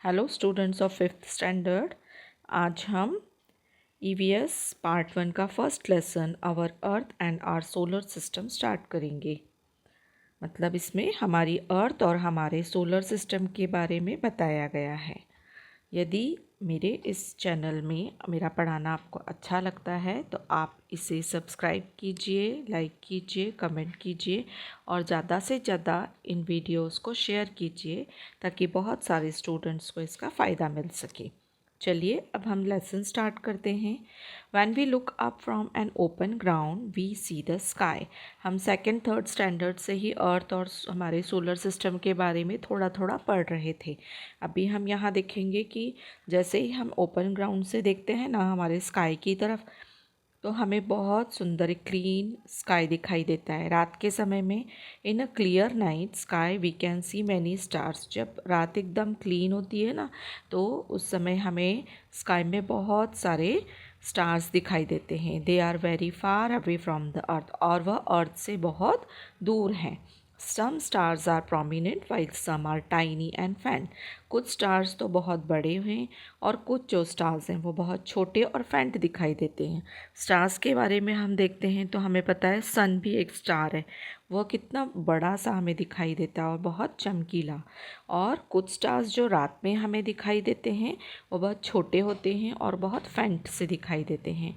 Hello students of fifth standard. आज हम EVS part 1 का first lesson our earth and our solar system start करेंगे। मतलब इसमें हमारी अर्थ और हमारे सोलर सिस्टम के बारे में बताया गया है। यदि मेरे इस चैनल में मेरा पढ़ाना आपको अच्छा लगता है तो आप इसे सब्सक्राइब कीजिए, लाइक कीजिए, कमेंट कीजिए और ज़्यादा से ज़्यादा इन वीडियोस को शेयर कीजिए ताकि बहुत सारे स्टूडेंट्स को इसका फ़ायदा मिल सके। चलिए अब हम लेसन स्टार्ट करते हैं। When we look up from an open ground we see the sky. हम सेकंड थर्ड स्टैंडर्ड से ही अर्थ और हमारे सोलर सिस्टम के बारे में थोड़ा थोड़ा पढ़ रहे थे। अभी हम यहाँ देखेंगे कि जैसे ही हम ओपन ग्राउंड से देखते हैं ना हमारे स्काई की तरफ, तो हमें बहुत सुंदर एक क्लीन स्काई दिखाई देता है। रात के समय में in a clear night sky we can see many stars. जब रात एकदम क्लीन होती है ना तो उस समय हमें स्काई में बहुत सारे स्टार्स दिखाई देते हैं। They are very far away from the earth, और वह अर्थ से बहुत दूर हैं। Some stars are prominent while some are tiny and faint. कुछ स्टार्स तो बहुत बड़े हैं और कुछ जो स्टार्स हैं वो बहुत छोटे और फैंट दिखाई देते हैं। स्टार्स के बारे में हम देखते हैं तो हमें पता है सन भी एक स्टार है। वह कितना बड़ा सा हमें दिखाई देता है और बहुत चमकीला। और कुछ स्टार्स जो रात में हमें दिखाई देते हैं वो बहुत छोटे होते हैं और बहुत फैंट से दिखाई देते हैं।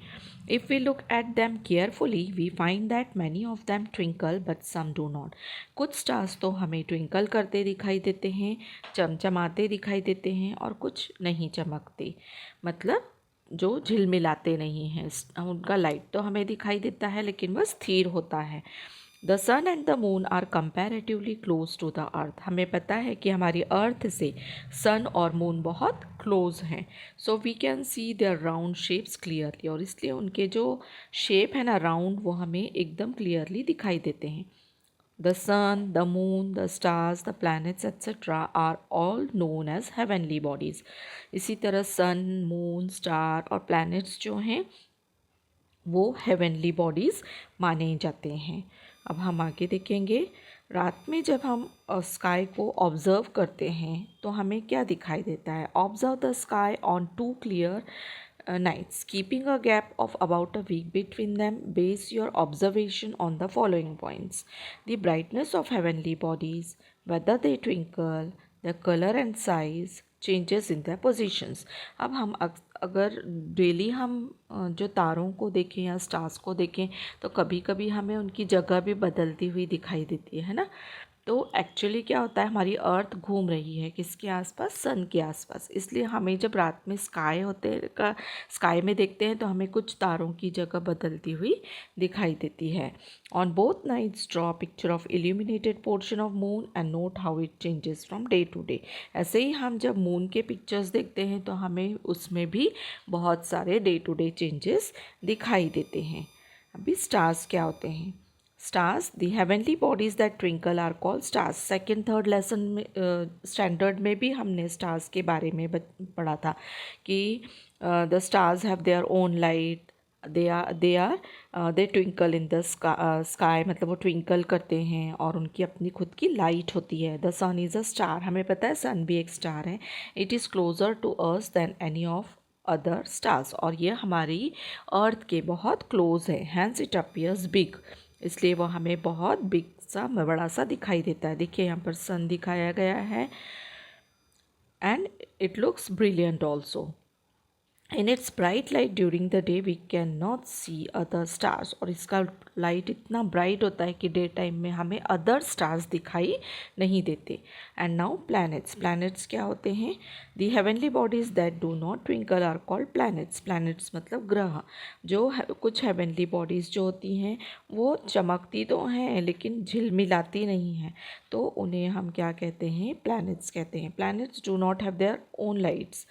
If we look at them carefully, we find that many of them twinkle but some do not. कुछ स्टार्स तो हमें ट्विंकल करते दिखाई देते हैं, चमचमाते दिखाई देते हैं और कुछ नहीं चमकते, मतलब जो झिलमिलाते नहीं हैं। उनका लाइट तो हमें दिखाई देता है लेकिन वह स्थिर होता है। The sun and the moon are comparatively close to the earth. हमें पता है कि हमारी अर्थ से सन और मून बहुत क्लोज हैं। So we can see their round shapes clearly, और इसलिए उनके जो शेप है ना राउंड वो हमें एकदम क्लियरली दिखाई देते हैं। The sun, the moon, the stars, the planets etcetera are all known as heavenly bodies. इसी तरह सन, मून, स्टार और प्लैनेट्स जो हैं वो हेवनली बॉडीज़ माने जाते हैं। अब हम आगे देखेंगे। रात में जब हम स्काई को ऑब्ज़र्व करते हैं तो हमें क्या दिखाई देता है। Observe the sky on two clear nights, keeping a gap of about a week between them. Base your observation on the following points: the brightness of heavenly bodies, whether they twinkle, their color and size, changes in their positions. अब हम अगर daily हम जो तारों को देखें या stars को देखें तो कभी कभी हमें उनकी जगह भी बदलती हुई दिखाई देती है ना। तो एक्चुअली क्या होता है, हमारी अर्थ घूम रही है किसके आसपास, सन के आसपास। इसलिए हमें जब रात में स्काई में देखते हैं तो हमें कुछ तारों की जगह बदलती हुई दिखाई देती है। On both nights draw picture of illuminated portion of moon and note how it changes from day to day. ऐसे ही हम जब मून के पिक्चर्स देखते हैं तो हमें उसमें भी बहुत सारे डे टू डे चेंजेस दिखाई देते हैं। अभी स्टार्स क्या होते हैं। Stars, the heavenly bodies that twinkle are called stars. Second third lesson में स्टैंडर्ड में भी हमने स्टार्स के बारे में पढ़ा था कि the stars have their own light, they twinkle in the sky, मतलब वो ट्विंकल करते हैं और उनकी अपनी खुद की लाइट होती है। The sun is a star, हमें पता है सन भी एक स्टार है। It is closer to earth than any of other stars, और ये हमारी अर्थ के बहुत क्लोज है। हैंस इट अपीयर्स बिग, इसलिए वो हमें बहुत बिग सा बड़ा सा दिखाई देता है। देखिए यहाँ पर सन दिखाया गया है and it looks brilliant also. In its bright light during the day we can not see other stars, और इसका लाइट इतना ब्राइट होता है कि डे टाइम में हमें अदर स्टार्स दिखाई नहीं देते। And now planets. प्लैनेट्स क्या होते हैं। The heavenly bodies that do not twinkle are called planets. Planets मतलब ग्रह। जो कुछ हेवनली बॉडीज़ जो होती हैं वो चमकती तो हैं लेकिन झिलमिलाती नहीं हैं, तो उन्हें हम क्या कहते हैं, प्लैनेट्स कहते हैं। Planets do not have their own lights,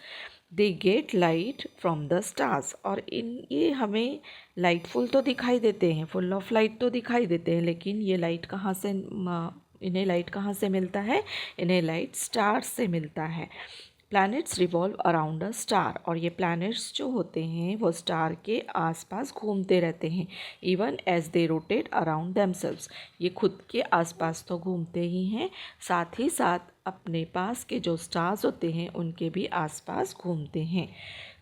they get light from the stars. और ये हमें लाइटफुल तो दिखाई देते हैं, फुल ऑफ लाइट तो दिखाई देते हैं, लेकिन ये लाइट कहाँ से इन्हें लाइट कहाँ से मिलता है, इन्हें लाइट स्टार्स से मिलता है। Planets revolve around a star, और ये प्लैनेट्स जो होते हैं वो स्टार के आसपास घूमते रहते हैं। Even as they rotate around themselves, ये खुद के आसपास तो घूमते ही हैं, साथ ही साथ अपने पास के जो स्टार्स होते हैं उनके भी आसपास घूमते हैं।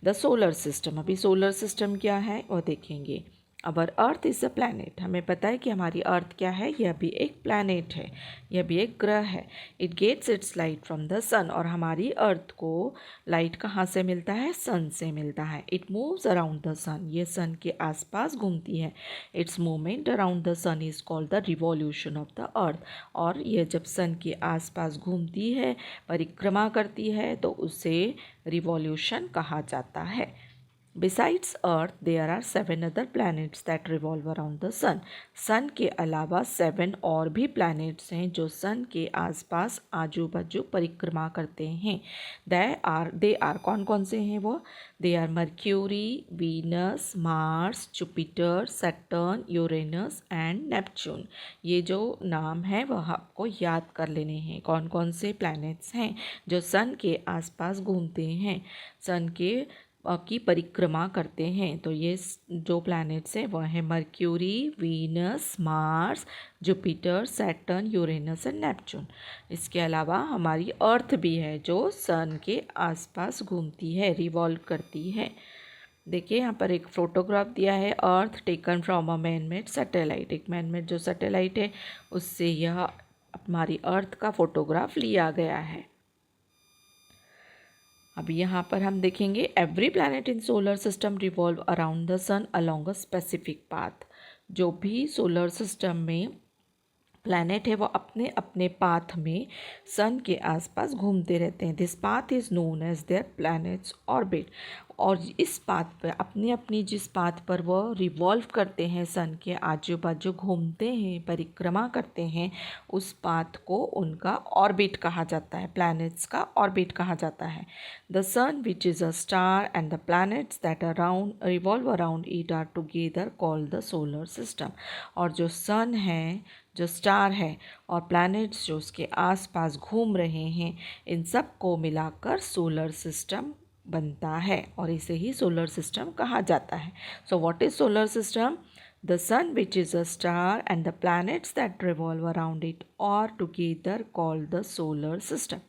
द सोलर सिस्टम, अभी सोलर सिस्टम क्या है वो देखेंगे। अवर अर्थ इज़ अ प्लैनेट, हमें पता है कि हमारी अर्थ क्या है, यह भी एक प्लैनेट है, यह भी एक ग्रह है। It gets its light from the sun, और हमारी अर्थ को लाइट कहाँ से मिलता है, सन से मिलता है। It moves around the sun, ये सन के आसपास घूमती है। Its movement around the sun is called the revolution of the earth, और यह जब सन के आसपास घूमती है, परिक्रमा करती है, तो उसे रिवॉल्यूशन कहा जाता है। Besides Earth, there are 7 other planets that revolve around the Sun. सन के अलावा 7 और भी planets हैं जो सन के आसपास आजू बाजू परिक्रमा करते हैं। they are कौन कौन से हैं वो? They are Mercury, Venus, Mars, Jupiter, Saturn, Uranus and Neptune. ये जो नाम है वह आपको याद कर लेने हैं। कौन कौन से planets हैं जो सन के आसपास घूमते हैं, सन के की परिक्रमा करते हैं। तो ये जो प्लैनेट्स हैं वह है mercury, Venus, Mars, Jupiter, Saturn, Uranus and Neptune. इसके अलावा हमारी अर्थ भी है जो सन के आसपास घूमती है, रिवॉल्व करती है। देखिए यहाँ पर एक फोटोग्राफ दिया है, अर्थ taken from a man made satellite. एक मैन मेड जो सैटेलाइट है उससे यह हमारी अर्थ का फोटोग्राफ लिया गया है। अभी यहाँ पर हम देखेंगे every planet in solar system revolve around the sun along a specific path. जो भी सोलर सिस्टम में प्लैनेट है वो अपने अपने पाथ में सन के आसपास घूमते रहते हैं। This path is known as their planets orbit, और इस पाथ पर अपनी अपनी जिस पाथ पर वो रिवॉल्व करते हैं, सन के आजू बाजू घूमते हैं, परिक्रमा करते हैं, उस पाथ को उनका ऑर्बिट कहा जाता है, प्लैनेट्स का ऑर्बिट कहा जाता है। The sun which is a star and the planets that around revolve around it are together called the solar system. और जो सन है, जो स्टार है, और प्लैनेट्स जो उसके आसपास घूम रहे हैं, इन सब को मिलाकर सोलर सिस्टम बनता है, और इसे ही सोलर सिस्टम कहा जाता है। So what is solar system? The sun which is a star and the planets that revolve around it are together called the solar system.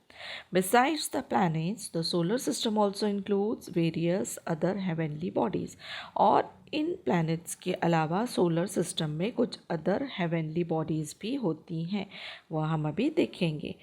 Besides the planets, the solar system also includes various other heavenly bodies. और इन planets के अलावा solar system में कुछ other heavenly bodies भी होती हैं, वह हम अभी देखेंगे।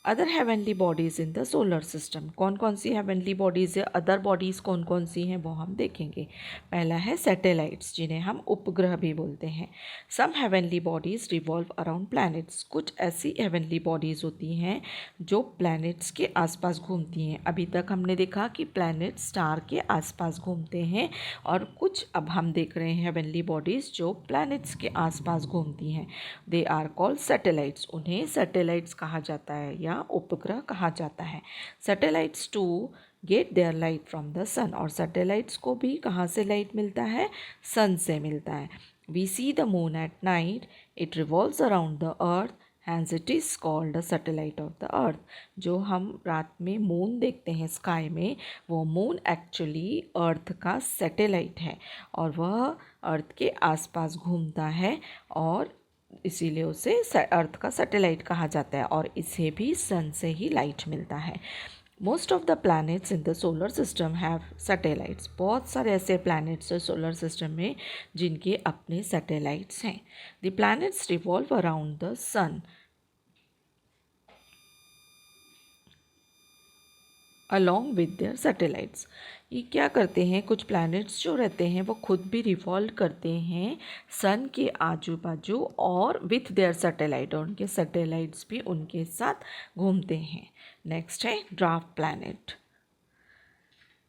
Other heavenly bodies in the solar system, कौन कौन सी हेवनली बॉडीज़ है, अदर बॉडीज़ कौन कौन सी हैं वो हम देखेंगे। पहला है सैटेलाइट्स, जिन्हें हम उपग्रह भी बोलते हैं। Some heavenly bodies revolve around planets, कुछ ऐसी हेवनली बॉडीज़ होती हैं जो प्लैनेट्स के आसपास घूमती हैं। अभी तक हमने देखा कि प्लैनेट स्टार के आसपास घूमते हैं, और कुछ अब हम देख रहे हैं हेवनली बॉडीज़ जो प्लैनेट्स के आसपास घूमती हैं। दे आर कॉल्ड सैटेलाइट्स, उन्हें सैटेलाइट्स कहा जाता है या उपग्रह कहा जाता है। Satellites too get their light from the sun, और सैटेलाइट्स को भी कहाँ से लाइट मिलता है, सन से मिलता है। We see the moon at night, it revolves around the earth, hence it is called a satellite of the earth. जो हम रात में मून देखते हैं स्काई में, वो मून एक्चुअली अर्थ का सैटेलाइट है, और वह अर्थ के आसपास घूमता है, और इसीलिए उसे अर्थ का सैटेलाइट कहा जाता है, और इसे भी सन से ही लाइट मिलता है। Most of the planets in the solar system have satellites, बहुत सारे ऐसे प्लैनेट्स हैं सोलर सिस्टम में जिनके अपने सैटेलाइट्स हैं। The planets revolve around the sun along with their satellites. ये क्या करते हैं, कुछ प्लैनेट्स जो रहते हैं वो खुद भी रिवॉल्व करते हैं सन के आजू बाजू, और विथ देयर सैटेलाइट, और उनके सैटेलाइट्स भी उनके साथ घूमते हैं। नेक्स्ट है dwarf planet.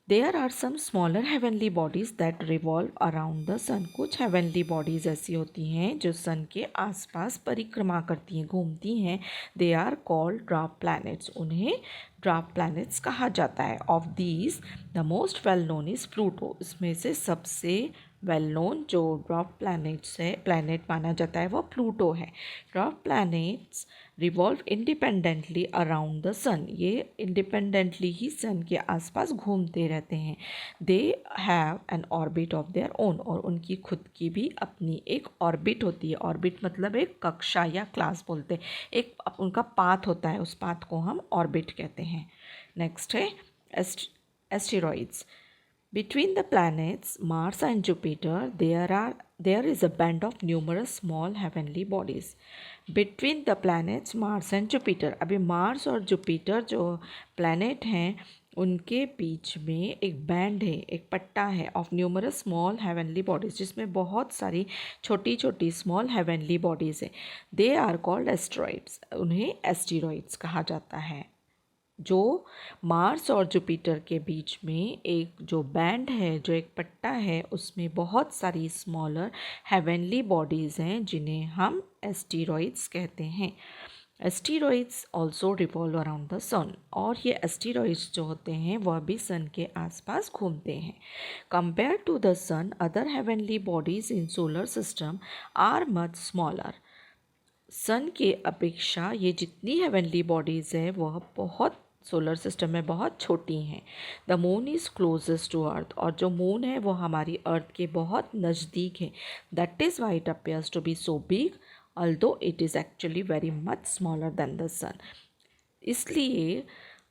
There are some smaller heavenly bodies that revolve around the sun. कुछ हेवनली बॉडीज़ ऐसी होती हैं जो सन के आसपास परिक्रमा करती हैं, घूमती हैं। They are called dwarf planets, उन्हें ड्वार्फ प्लैनेट्स कहा जाता है। Of these the most well known is Pluto, इसमें से सबसे वेल नोन जो ड्वार्फ प्लैनेट्स है, प्लैनेट माना जाता है वो प्लूटो है। Dwarf planets revolve independently around the sun, ये इंडिपेंडेंटली ही सन के आसपास घूमते रहते हैं। They have an orbit of their own, और उनकी खुद की भी अपनी एक ऑर्बिट होती है। ऑर्बिट मतलब एक कक्षा या क्लास बोलते हैं, एक उनका पाथ होता है, उस पाथ को हम ऑर्बिट कहते हैं। नेक्स्ट है asteroids. Between the planets Mars and Jupiter, there is a band of numerous small heavenly bodies. Between the planets Mars and Jupiter, अभी मार्स और जुपिटर जो planet हैं उनके बीच में एक बैंड है, एक पट्टा है of numerous small heavenly bodies, जिसमें बहुत सारी छोटी छोटी स्मॉल हेवनली बॉडीज़ है। दे आर कॉल्ड एस्टेरॉइड्स, उन्हें एस्टेरॉइड्स कहा जाता है। जो मार्स और जुपिटर के बीच में एक जो बैंड है, जो एक पट्टा है, उसमें बहुत सारी स्मॉलर हेवनली बॉडीज़ हैं जिन्हें हम एस्टेरॉइड्स कहते हैं। Asteroids also revolve around the sun, और ये एस्टेरॉइड्स जो होते हैं वह भी सन के आसपास घूमते हैं। Compare to the sun, other heavenly bodies in solar system are much smaller. Sun के अपेक्षा ये जितनी हेवनली बॉडीज़ है वह बहुत सोलर सिस्टम में बहुत छोटी हैं। The moon is closest to earth, और जो मून है वो हमारी अर्थ के बहुत नज़दीक है। That is why it appears to be so big although it is actually very much smaller than the sun. इसलिए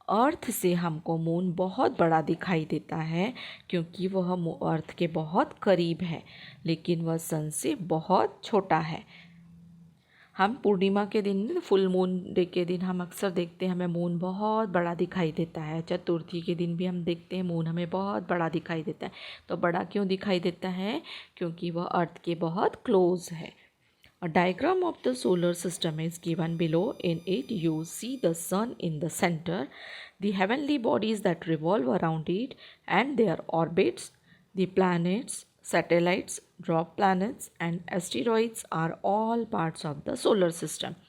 अर्थ से हमको मून बहुत बड़ा दिखाई देता है क्योंकि वह अर्थ के बहुत करीब है, लेकिन वह सन से बहुत छोटा है। हम पूर्णिमा के दिन, फुल मून डे के दिन हम अक्सर देखते हैं हमें मून बहुत बड़ा दिखाई देता है। चतुर्थी के दिन भी हम देखते हैं मून हमें बहुत बड़ा दिखाई देता है। तो बड़ा क्यों दिखाई देता है? क्योंकि वह अर्थ के बहुत क्लोज है। A diagram of the solar system is given below. In it you see the sun in the center, the heavenly bodies that revolve around it and their orbits, the planets, satellites, dwarf planets and asteroids are all parts of the solar system.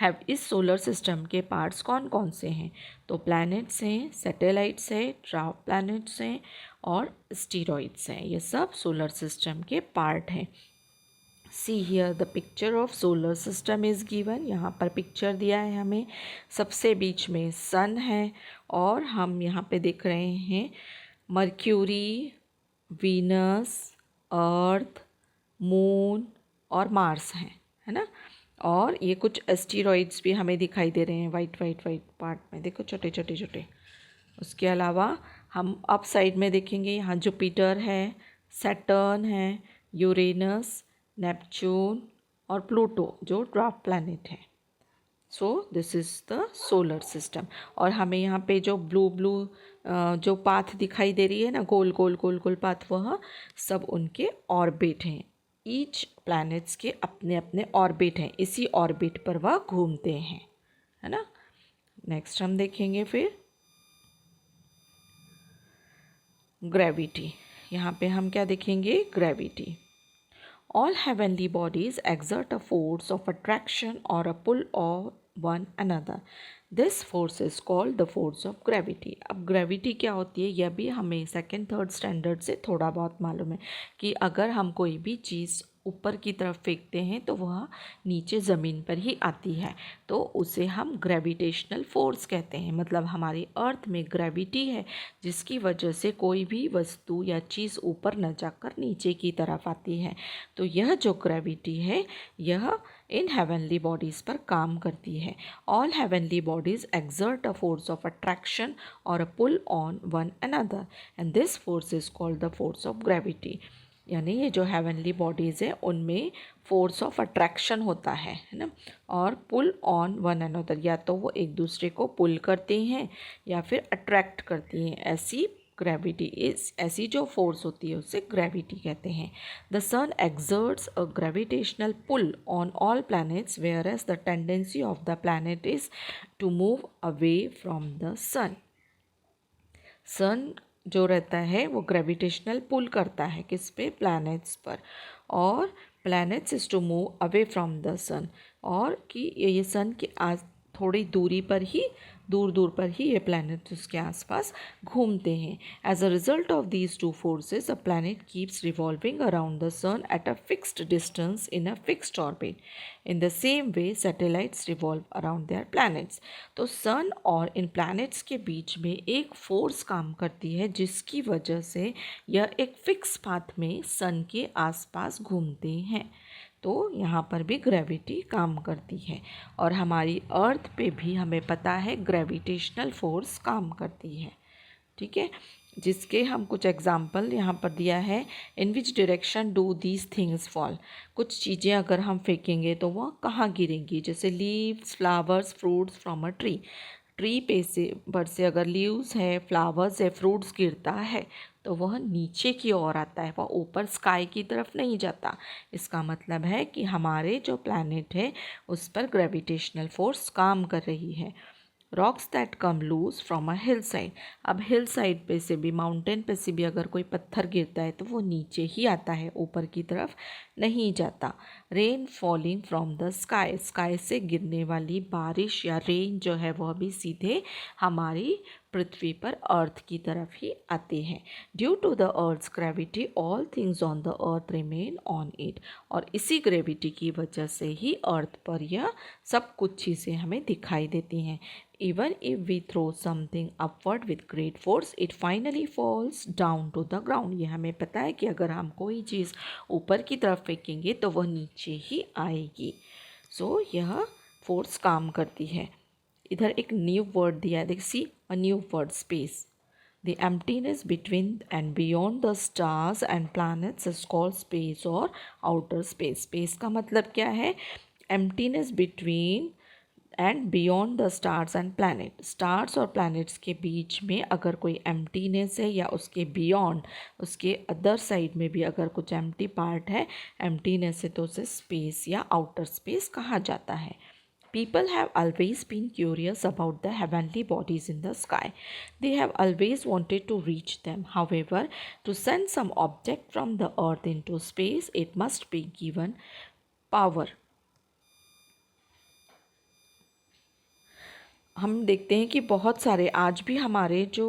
have इस solar system के parts कौन कौन से हैं? तो planets हैं, satellites हैं, dwarf planets हैं और asteroids हैं। ये सब solar system के part हैं। See here the picture of solar system is given. यहाँ पर पिक्चर दिया है हमें। सबसे बीच में सन है और हम यहाँ पे देख रहे हैं मर्क्यूरी, वीनस, अर्थ, मून और मार्स हैं, है ना। और ये कुछ एस्टेरॉइड्स भी हमें दिखाई दे रहे हैं वाइट वाइट वाइट पार्ट में, देखो छोटे छोटे छोटे। उसके अलावा हम अप साइड में देखेंगे, यहाँ जुपिटर है, सैटर्न है, यूरेनस, नेपच्यून और प्लूटो जो ड्वार्फ प्लैनेट है। So this is the solar system. और हमें यहाँ पे जो ब्लू ब्लू जो पाथ दिखाई दे रही है ना, गोल गोल गोल गोल पाथ, वह सब उनके ऑर्बिट हैं। ईच प्लैनेट्स के अपने अपने ऑर्बिट हैं, इसी ऑर्बिट पर वह घूमते हैं, है ना। नेक्स्ट हम देखेंगे फिर ग्रेविटी। यहाँ पे हम क्या देखेंगे? Gravity. All heavenly bodies exert a force of attraction or a pull on one another. This force is called the force of gravity. अब gravity क्या होती है यह भी हमें सेकेंड थर्ड स्टैंडर्ड से थोड़ा बहुत मालूम है कि अगर हम कोई भी चीज़ ऊपर की तरफ फेंकते हैं तो वह नीचे ज़मीन पर ही आती है, तो उसे हम ग्रेविटेशनल फोर्स कहते हैं। मतलब हमारी अर्थ में ग्रेविटी है जिसकी वजह से कोई भी वस्तु या चीज़ ऊपर न जाकर नीचे की तरफ आती है। तो यह जो ग्रेविटी है यह इन हेवनली बॉडीज़ पर काम करती है। All heavenly bodies exert a force of attraction और a pull on one another and this force is called the force of gravity. यानी ये जो हेवनली बॉडीज़ है उनमें फोर्स ऑफ अट्रैक्शन होता है ना, और पुल ऑन वन अनदर, या तो वो एक दूसरे को पुल करती हैं या फिर अट्रैक्ट करती हैं। ऐसी ग्रेविटी इज, ऐसी जो फोर्स होती है उसे ग्रेविटी कहते हैं। The sun exerts a gravitational pull on all planets whereas the tendency of the planet is to move away from the sun. Sun जो रहता है वो ग्रेविटेशनल पुल करता है किस पे? प्लैनेट्स पर, और planets is to move away from the sun, और कि ये सन के आज थोड़ी दूरी पर ही दूर दूर पर ही ये प्लैनेट उसके आसपास घूमते हैं। As a result of these two forces a planet keeps revolving around the sun at a fixed distance in a fixed orbit. In the same way satellites revolve around their planets. तो sun और इन planets के बीच में एक force काम करती है जिसकी वजह से यह एक फिक्स पाथ में सन के आसपास घूमते हैं। तो यहाँ पर भी ग्रेविटी काम करती है और हमारी अर्थ पे भी हमें पता है ग्रेविटेशनल फोर्स काम करती है। ठीक है, जिसके हम कुछ एग्जाम्पल यहाँ पर दिया है। In which direction do these things fall. कुछ चीज़ें अगर हम फेंकेंगे तो वह कहाँ गिरेंगी, जैसे leaves, flowers, fruits from a tree. Tree पे से पर से अगर लीव्स है, फ्लावर्स है, फ्रूट्स गिरता है तो वह नीचे की ओर आता है, वह ऊपर स्काई की तरफ नहीं जाता। इसका मतलब है कि हमारे जो प्लैनेट है उस पर ग्रेविटेशनल फोर्स काम कर रही है। Rocks that come loose from a hill side. अब हिल साइड पे से भी, माउंटेन पे से भी अगर कोई पत्थर गिरता है तो वो नीचे ही आता है, ऊपर की तरफ नहीं जाता। Rain falling from the sky. Sky से गिरने वाली बारिश या रेन जो है वह भी सीधे हमारी पृथ्वी पर अर्थ की तरफ ही आते हैं। Due to the earth's gravity all things on the earth remain on it. और इसी ग्रेविटी की वजह से ही अर्थ पर यह सब कुछ चीज़ें हमें दिखाई देती हैं। Even if we throw something upward with great force, it finally falls down to the ground. ये हमें पता है कि अगर हम कोई चीज़ ऊपर की तरफ फेंकेंगे तो वह नीचे ही आएगी। यह फोर्स काम करती है। इधर एक न्यू वर्ड दिया है, देखिए a new word space. The emptiness between and beyond the stars and planets is called space or outer space. Space का मतलब क्या है? Emptiness between and beyond the stars and planet. Stars और planets के बीच में अगर कोई एम्प्टीनेस है या उसके बियॉन्ड, उसके अदर साइड में भी अगर कुछ एम्प्टी पार्ट है, एम्प्टीनेस है, तो उसे स्पेस या आउटर स्पेस कहा जाता है। People have always been curious about the heavenly bodies in the sky. They have always wanted to reach them. However, to send some object from the earth into space, it must be given power. हम देखते हैं कि बहुत सारे आज भी हमारे जो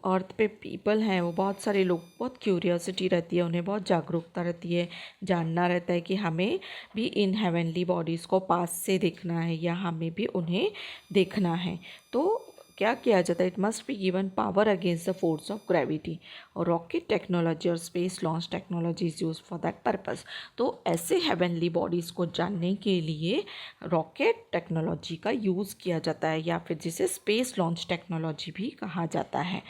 अर्थ पे पीपल हैं, वो बहुत सारे लोग, बहुत क्यूरियोसिटी रहती है उन्हें, बहुत जागरूकता रहती है, जानना रहता है कि हमें भी इन हेवनली बॉडीज़ को पास से देखना है या हमें भी उन्हें देखना है। तो क्या किया जाता है? It must be given power against the force of gravity. और रॉकेट टेक्नोलॉजी और space launch technology is use for that purpose. तो ऐसे हेवनली बॉडीज़ को जानने के लिए रॉकेट टेक्नोलॉजी का यूज़ किया जाता है, या फिर जिसे स्पेस लॉन्च टेक्नोलॉजी भी कहा जाता है।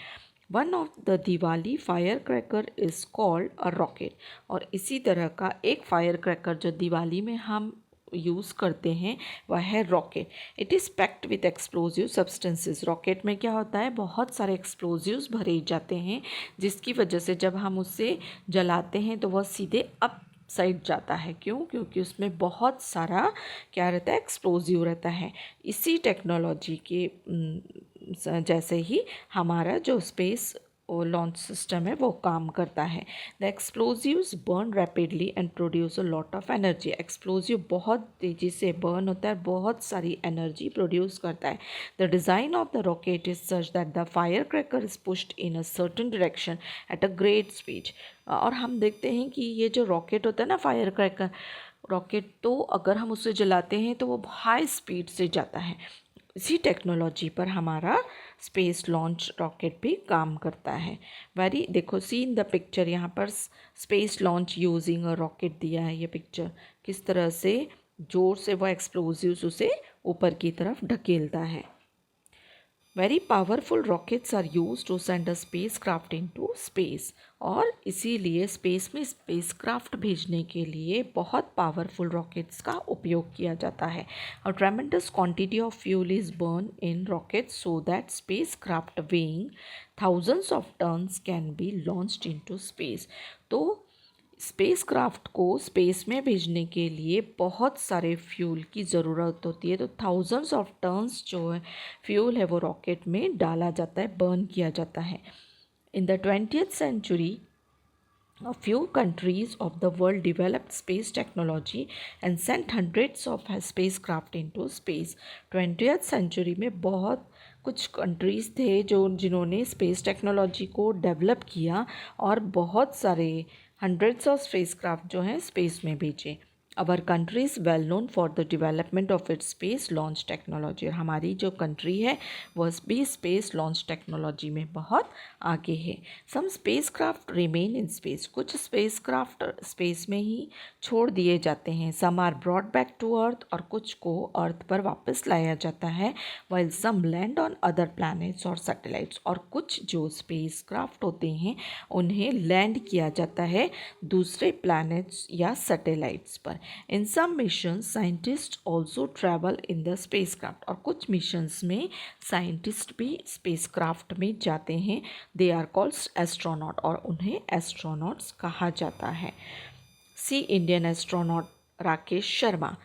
One of the Diwali fire cracker is called a rocket. और इसी तरह का एक फायर क्रैकर जो दिवाली में हम यूज़ करते हैं वह है rocket. It is packed with explosive substances. Rocket में क्या होता है? बहुत सारे एक्सप्लोजिव्स भरे जाते हैं, जिसकी वजह से जब हम उसे जलाते हैं तो वह सीधे अप साइड जाता है। क्यों? क्योंकि उसमें बहुत सारा क्या रहता है? एक्सप्लोजिव रहता है। इसी टेक्नोलॉजी के जैसे ही हमारा जो स्पेस लॉन्च सिस्टम है वो काम करता है। The explosives burn rapidly and produce a lot of energy. Explosive बहुत तेज़ी से बर्न होता है, बहुत सारी एनर्जी प्रोड्यूस करता है। The design of the rocket is such that the fire cracker is pushed in a certain direction at a great speed. और हम देखते हैं कि ये जो रॉकेट होता है ना, फायर क्रैकर रॉकेट, तो अगर हम उसे जलाते हैं तो वो हाई स्पीड से जाता है। इसी टेक्नोलॉजी पर हमारा स्पेस लॉन्च रॉकेट भी काम करता है। देखो सी इन द पिक्चर, यहाँ पर space launch using a rocket दिया है। ये पिक्चर किस तरह से जोर से वह एक्सप्लोजिव्स उसे ऊपर की तरफ ढकेलता है। Very powerful rockets are use to send a spacecraft into space. और इसीलिए स्पेस में स्पेस क्राफ्ट भेजने के लिए बहुत पावरफुल रॉकेट्स का उपयोग किया जाता है। A tremendous quantity of fuel is burn in rockets so that space craft weighing thousands of tons can be launched into space. तो स्पेस क्राफ्ट को स्पेस में भेजने के लिए बहुत सारे फ्यूल की ज़रूरत होती है। तो थाउजेंड्स ऑफ टन्स जो है फ्यूल है वो रॉकेट में डाला जाता है, बर्न किया जाता है। In the 20th century, a few countries of the world developed space technology and sent hundreds of spacecraft into space. 20th century में बहुत कुछ कंट्रीज़ थे जिन्होंने स्पेस टेक्नोलॉजी को डेवलप किया और बहुत सारे हंड्रेड्स ऑफ स्पेसक्राफ्ट जो हैं स्पेस में भेजे। Our country is well known for the development of its space launch technology. और हमारी जो कंट्री है वह भी स्पेस लॉन्च टेक्नोलॉजी में बहुत आगे है। Some spacecraft remain in space, कुछ स्पेस क्राफ्ट स्पेस में ही छोड़ दिए जाते हैं। Some are brought back to earth, और कुछ को अर्थ पर वापस लाया जाता है। While some land on other planets और सैटेलाइट्स, और कुछ जो स्पेस क्राफ्ट होते हैं उन्हें लैंड किया जाता है दूसरे प्लैनेट्स या सैटेलाइट्स पर। In some mission scientist also travel in the space craft, और कुछ मिशंस में साइंटिस्ट भी स्पेस क्राफ्ट में जाते हैं। दे आर कॉल्ड एस्ट्रोनॉट, और उन्हें एस्ट्रोनॉट्स कहा जाता है। C Indian astronaut Rakesh Sharma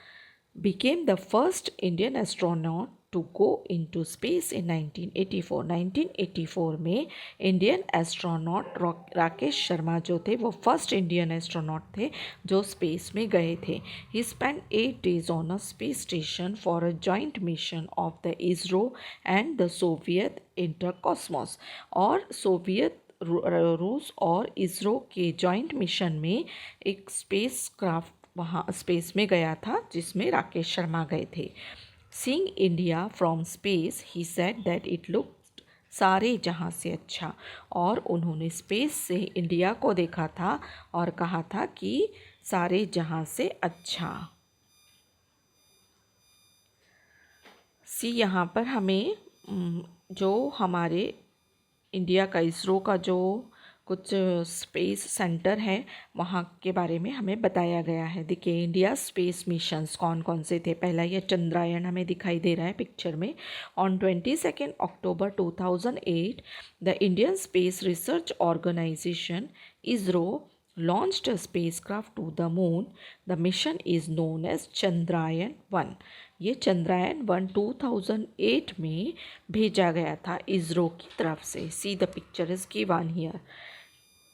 became the first Indian astronaut to go into space in 1984। 1984 में इंडियन एस्ट्रोनॉट राकेश शर्मा जो थे वो फर्स्ट इंडियन एस्ट्रोनॉट थे जो स्पेस में गए थे। He spend 8 days on a space station for a joint mission of the ISRO and the Soviet Intercosmos. और सोवियत रूस और इसरो के जॉइंट मिशन में एक स्पेस क्राफ्ट वहाँ स्पेस में गया था जिसमें राकेश शर्मा गए थे। Seeing India from space he said that it look सारे जहाँ से अच्छा, और उन्होंने स्पेस से इंडिया को देखा था और कहा था कि सारे जहाँ से अच्छा। सी यहाँ पर हमें जो हमारे इंडिया का इसरो का जो कुछ स्पेस सेंटर है वहाँ के बारे में हमें बताया गया है। देखिए इंडिया स्पेस मिशंस कौन कौन से थे। पहला ये चंद्रायन हमें दिखाई दे रहा है पिक्चर में। On 22 October 2008 the Indian Space Research Organisation ISRO launched a spacecraft to the moon. The mission is known as Chandrayaan 1। ये चंद्रयान 1 2008 में भेजा गया था इसरो की तरफ से। See the picture is given here.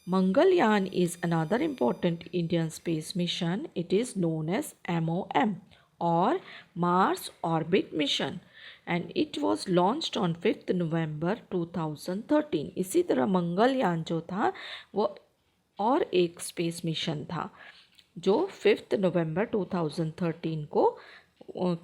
Mangalyaan is another important Indian space mission. It is known as MOM or Mars Orbit Mission and it was launched on 5th November 2013। इसी तरह मंगलयान जो था वो और एक स्पेस मिशन था जो 5th नवंबर 2013 को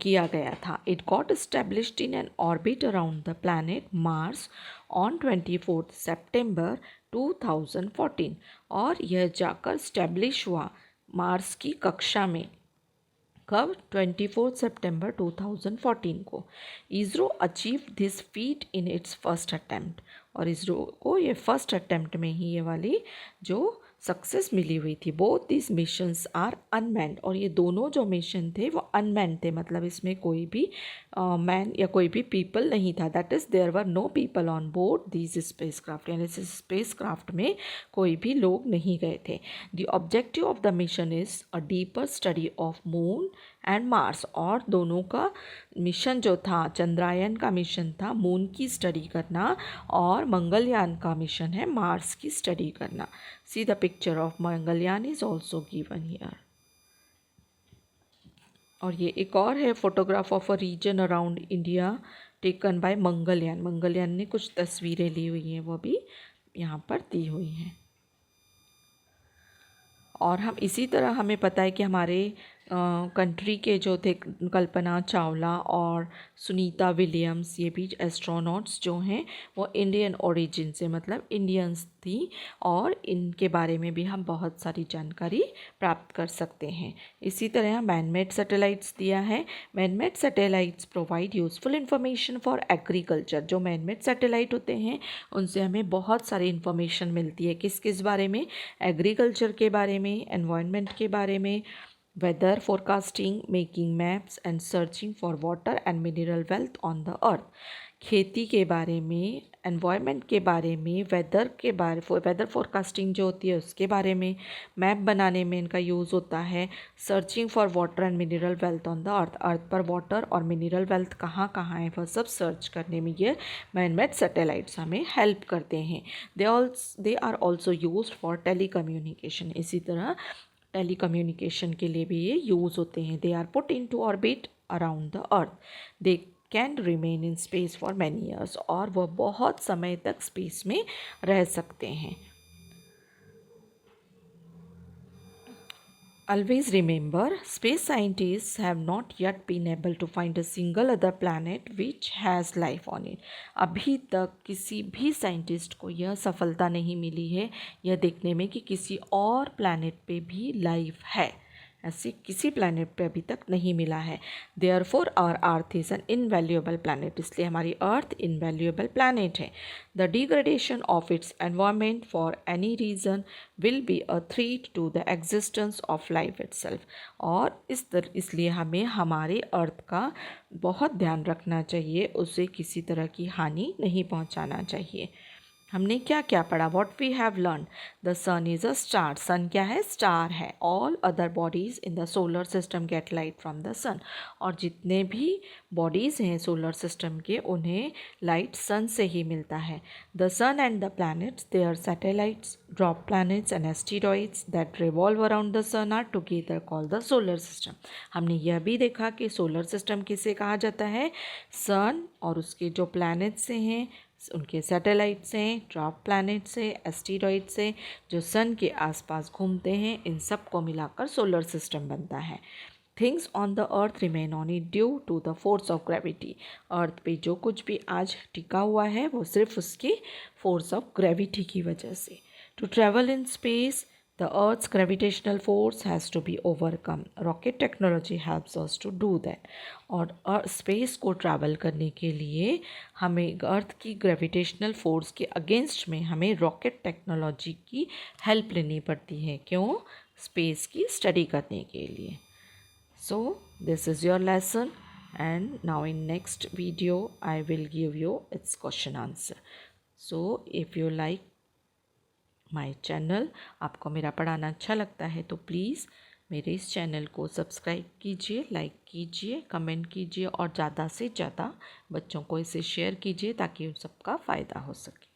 किया गया था। It got established in an orbit around the planet Mars on 24 सितंबर 2014 और यह जाकर स्टैब्लिश हुआ मार्स की कक्षा में कब 24 सितंबर 2014 को। ISRO achieve this feet in its first attempt और इसरो को ये फर्स्ट अटैम्प्ट में ही ये वाली जो सक्सेस मिली हुई थी। Both this missions are unmanned और ये दोनों जो मिशन थे वो अनमैन्ड थे, मतलब इसमें कोई भी मैन या कोई भी पीपल नहीं था। That is there were no people on board this spacecraft, यानी इस स्पेस क्राफ्ट में कोई भी लोग नहीं गए थे। The objective of the mission is a deeper study of moon and Mars, और दोनों का मिशन जो था, चंद्रयान का मिशन था मून की स्टडी करना और मंगलयान का मिशन है मार्स की स्टडी करना। See the picture of Mangalyaan is also given here. और ये एक और है photograph of a region around India taken by Mangalyaan. Mangalyaan ने कुछ तस्वीरें ली हुई हैं, वो भी यहाँ पर दी हुई हैं। और हम इसी तरह हमें पता है कि हमारे कंट्री के जो थे कल्पना चावला और सुनीता विलियम्स, ये भी एस्ट्रोनॉट्स जो हैं वो इंडियन ओरिजिन से, मतलब इंडियंस थी, और इनके बारे में भी हम बहुत सारी जानकारी प्राप्त कर सकते हैं। इसी तरह मैनमेड सैटेलाइट्स दिया है। Manmade satellites provide useful information for agriculture. जो मैनमेड सैटेलाइट होते हैं उनसे हमें बहुत सारी इन्फॉर्मेशन मिलती है। किस किस बारे में? एग्रीकल्चर के बारे में, एनवायरनमेंट के बारे में, weather forecasting, making maps and searching for water and mineral wealth on the earth। खेती के बारे में, एनवायरनमेंट के बारे में, वेदर फोरकास्टिंग जो होती है उसके बारे में, मैप बनाने में इनका यूज़ होता है। Searching for water and mineral wealth on the earth, earth पर वाटर और मिनरल वेल्थ कहाँ कहाँ है वह सब सर्च करने में ये मैनमेड सैटेलाइट्स हमें हेल्प करते हैं। They are also used for telecommunication. इसी तरह टेलीकम्युनिकेशन के लिए भी ये यूज़ होते हैं। They are put into orbit around the earth. They can remain in space for many years, और वह बहुत समय तक स्पेस में रह सकते हैं। Always remember, space scientists have not yet been able to find a single other planet which has life on it. अभी तक किसी भी साइंटिस्ट को यह सफलता नहीं मिली है यह देखने में कि किसी और प्लैनेट पे भी लाइफ है। ऐसे किसी प्लैनेट पे अभी तक नहीं मिला है। Therefore our earth is an invaluable planet, इसलिए हमारी अर्थ इनवैल्यूएबल प्लैनेट है। The degradation of its environment for any reason will be a threat to the existence of life itself. और इसलिए हमें हमारे अर्थ का बहुत ध्यान रखना चाहिए, उसे किसी तरह की हानि नहीं पहुंचाना चाहिए। हमने क्या क्या पढ़ा? What we have learn, the sun is a star. Sun क्या है? स्टार है। All other bodies in the solar system get light from the sun. और जितने भी बॉडीज़ हैं सोलर सिस्टम के, उन्हें लाइट सन से ही मिलता है। The sun and the planets, they are satellites, dwarf planets and asteroids that revolve around the sun are together called the solar system. हमने यह भी देखा कि सोलर सिस्टम किसे कहा जाता है? सन और उसके जो प्लैनेट्स हैं, उनके सैटेलाइट्स हैं, ड्रॉप प्लैनेट्स हैं, एस्टेरॉइड्स हैं, जो सन के आसपास घूमते हैं, इन सब को मिलाकर सोलर सिस्टम बनता है। Things on the earth remain on it due to the force of gravity. Earth पे जो कुछ भी आज टिका हुआ है वो सिर्फ उसकी फोर्स ऑफ ग्रेविटी की वजह से। To travel in space, the Earth's gravitational force has to be overcome. Rocket technology helps us to do that. और स्पेस को ट्रैवल करने के लिए हमें अर्थ की ग्रेविटेशनल फोर्स के अगेंस्ट में हमें रॉकेट टेक्नोलॉजी की हेल्प लेनी पड़ती है। क्यों? स्पेस की स्टडी करने के लिए। So this is your lesson, and now in next video I will give you it's question answer. So if you like my channel, आपको मेरा पढ़ाना अच्छा लगता है तो प्लीज़ मेरे इस चैनल को सब्सक्राइब कीजिए, लाइक कीजिए, कमेंट कीजिए और ज़्यादा से ज़्यादा बच्चों को इसे शेयर कीजिए ताकि उन सबका फ़ायदा हो सके।